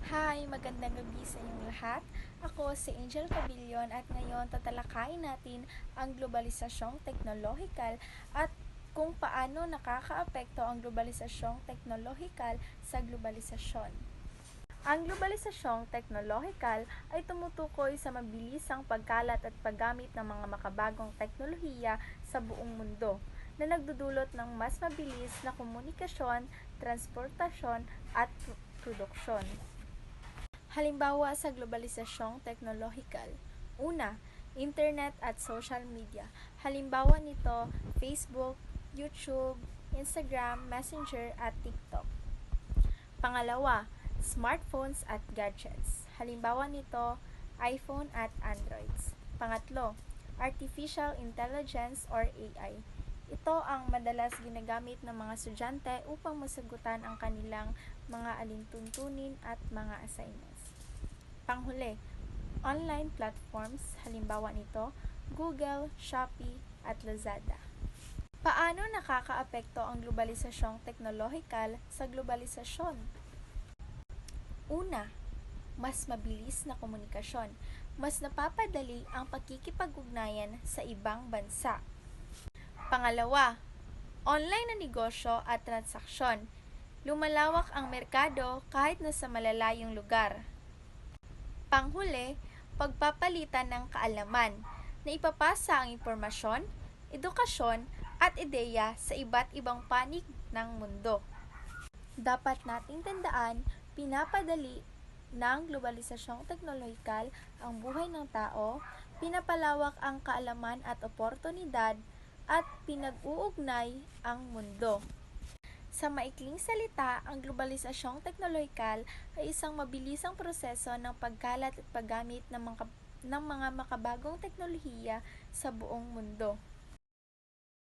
Hi! Magandang gabi sa inyong lahat. Ako si Angel Pavilion at ngayon tatalakayin natin ang globalisasyong teknolohikal at kung paano nakakaapekto ang globalisasyong teknolohikal sa globalisasyon. Ang globalisasyong teknolohikal ay tumutukoy sa mabilisang pagkalat at paggamit ng mga makabagong teknolohiya sa buong mundo na nagdudulot ng mas mabilis na komunikasyon, transportasyon at produksyon. Halimbawa sa globalisasyong teknolohikal. Una, internet at social media. Halimbawa nito, Facebook, YouTube, Instagram, Messenger at TikTok. Pangalawa, smartphones at gadgets. Halimbawa nito, iPhone at Androids. Pangatlo, artificial intelligence or AI. Ito ang madalas ginagamit ng mga estudyante upang masagutan ang kanilang mga alintuntunin at mga assignments. Panghuli, online platforms, halimbawa nito, Google, Shopee, at Lazada. Paano nakakaapekto ang globalisasyong teknolohikal sa globalisasyon? Una, mas mabilis na komunikasyon. Mas napapadali ang pakikipag-ugnayan sa ibang bansa. Pangalawa, online na negosyo at transaksyon. Lumalawak ang merkado kahit nasa malalayong lugar. Panghuli, pagpapalitan ng kaalaman na ipapasa ang impormasyon, edukasyon at ideya sa iba't ibang panig ng mundo. Dapat nating tandaan, pinapadali ng globalisasyong teknolohikal ang buhay ng tao, pinapalawak ang kaalaman at oportunidad, at pinag-uugnay ang mundo. Sa maikling salita, ang globalisasyong teknolohikal ay isang mabilisang proseso ng pagkalat at paggamit ng mga makabagong teknolohiya sa buong mundo.